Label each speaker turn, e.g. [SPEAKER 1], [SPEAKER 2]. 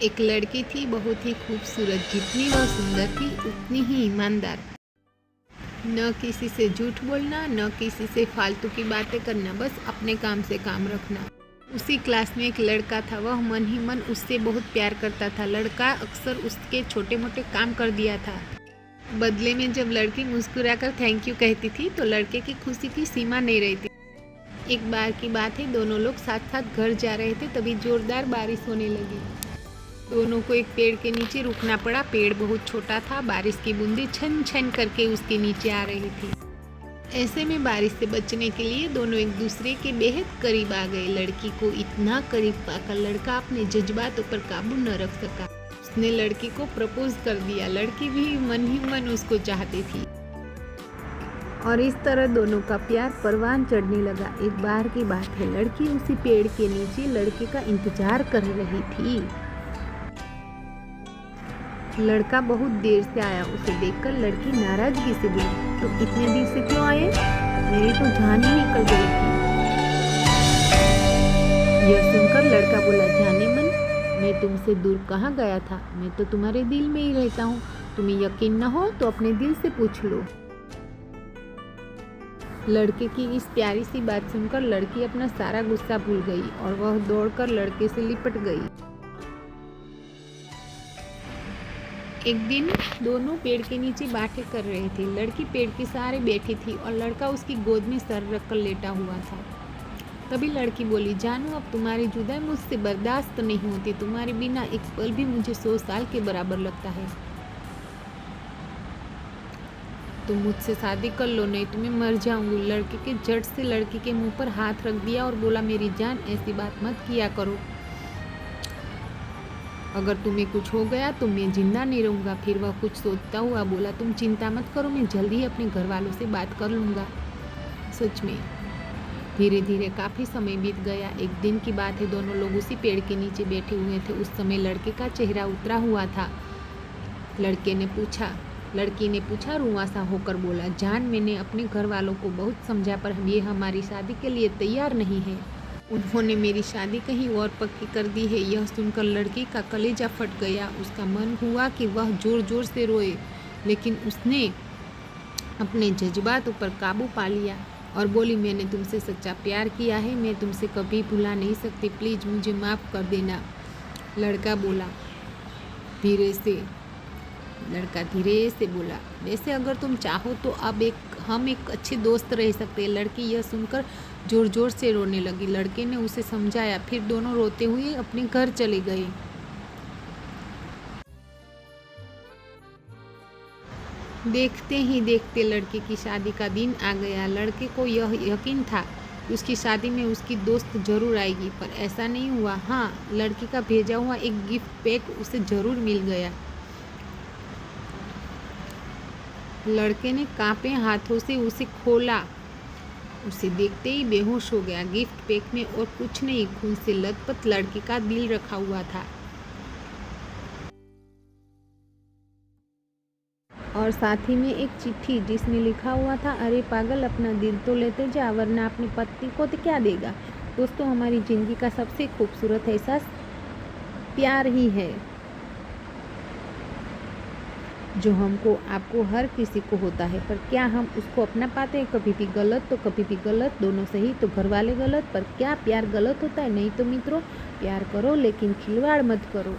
[SPEAKER 1] एक लड़की थी बहुत ही खूबसूरत, जितनी वह सुंदर थी उतनी ही ईमानदार। न किसी से झूठ बोलना, न किसी से फालतू की बातें करना, बस अपने काम से काम रखना। उसी क्लास में एक लड़का था, वह मन ही मन उससे बहुत प्यार करता था। लड़का अक्सर उसके छोटे मोटे काम कर दिया था। बदले में जब लड़की मुस्कुराकर थैंक यू कहती थी तो लड़के की खुशी की सीमा नहीं रहती। एक बार की बात है, दोनों लोग साथ साथ घर जा रहे थे, तभी जोरदार बारिश होने लगी। दोनों को एक पेड़ के नीचे रुकना पड़ा। पेड़ बहुत छोटा था, बारिश की बूंदें छन छन करके उसके नीचे आ रही थी। ऐसे में बारिश से बचने के लिए दोनों एक दूसरे के बेहद करीब आ गए। लड़की को इतना करीब पाकर लड़का अपने जज्बातों पर काबू न रख सका। उसने लड़की को प्रपोज कर दिया। लड़की भी मन ही मन उसको चाहती थी और इस तरह दोनों का प्यार परवान चढ़ने लगा। एक बार की बात है, लड़की उसी पेड़ के नीचे लड़के का इंतजार कर रही थी। लड़का बहुत देर से आया। उसे देखकर लड़की नाराजगी से बोली, तो इतने देर से क्यों आए? मेरी तो जान ही निकल गई थी। यह सुनकर लड़का बोला, जाने मन, मैं तुमसे दूर कहाँ गया था, मैं तो तुम्हारे दिल में ही रहता हूँ। तुम्हें यकीन न हो तो अपने दिल से पूछ लो। लड़के की इस प्यारी सी बात सुनकर लड़की अपना सारा गुस्सा भूल गई और वह दौड़कर लड़के से लिपट गई। एक दिन दोनों पेड़ के नीचे बातें कर रहे थे। लड़की पेड़ के सहारे बैठी थी और लड़का उसकी गोद में सर रखकर लेटा हुआ था। तभी लड़की बोली, जानू, अब तुम्हारी जुदाई मुझसे बर्दाश्त नहीं होती। तुम्हारे बिना एक पल भी मुझे 100 साल के बराबर लगता है। तुम मुझसे शादी कर लो, नहीं तो मैं मर जाऊंगी। लड़के के झट से लड़की के मुंह पर हाथ रख दिया और बोला, मेरी जान, ऐसी बात मत किया करो। अगर तुम्हें कुछ हो गया तो मैं जिंदा नहीं रहूँगा। फिर वह कुछ सोचता हुआ बोला, तुम चिंता मत करो, मैं जल्दी ही अपने घर वालों से बात कर लूँगा। सच में धीरे धीरे काफ़ी समय बीत गया। एक दिन की बात है, दोनों लोग उसी पेड़ के नीचे बैठे हुए थे। उस समय लड़के का चेहरा उतरा हुआ था। लड़की ने पूछा रुआं सा होकर बोला, जान, मैंने अपने घर वालों को बहुत समझा पर ये हमारी शादी के लिए तैयार नहीं है। उन्होंने मेरी शादी कहीं और पक्की कर दी है। यह सुनकर लड़की का कलेजा फट गया। उसका मन हुआ कि वह जोर जोर से रोए, लेकिन उसने अपने जज्बातों पर काबू पा लिया और बोली, मैंने तुमसे सच्चा प्यार किया है, मैं तुमसे कभी भुला नहीं सकती, प्लीज़ मुझे माफ़ कर देना। लड़का धीरे से बोला, वैसे अगर तुम चाहो तो अब हम एक अच्छे दोस्त रह सकते हैं। लड़की यह सुनकर जोर जोर से रोने लगी। लड़के ने उसे समझाया, फिर दोनों रोते हुए अपने घर चले गए। देखते ही देखते लड़के की शादी का दिन आ गया। लड़के को यह यकीन था कि उसकी शादी में उसकी दोस्त जरूर आएगी, पर ऐसा नहीं हुआ। हाँ, लड़की का भेजा हुआ एक गिफ्ट पैक उसे जरूर मिल गया। लड़के ने कांपे हाथों से उसे खोला। उसे देखते ही बेहोश हो गया। गिफ्ट पैक में और कुछ नहीं, खून से लथपथ लड़की का दिल रखा हुआ था और साथ ही में एक चिट्ठी जिसमें लिखा हुआ था, अरे पागल, अपना दिल तो लेते जा, वरना अपनी पत्नी को तो क्या देगा। दोस्तों, हमारी ज़िंदगी का सबसे खूबसूरत एहसास प्यार ही है, जो हमको आपको हर किसी को होता है, पर क्या हम उसको अपना पाते हैं? कभी भी गलत तो कभी भी गलत, दोनों सही तो घर वाले गलत। पर क्या प्यार गलत होता है? नहीं तो मित्रों, प्यार करो लेकिन खिलवाड़ मत करो।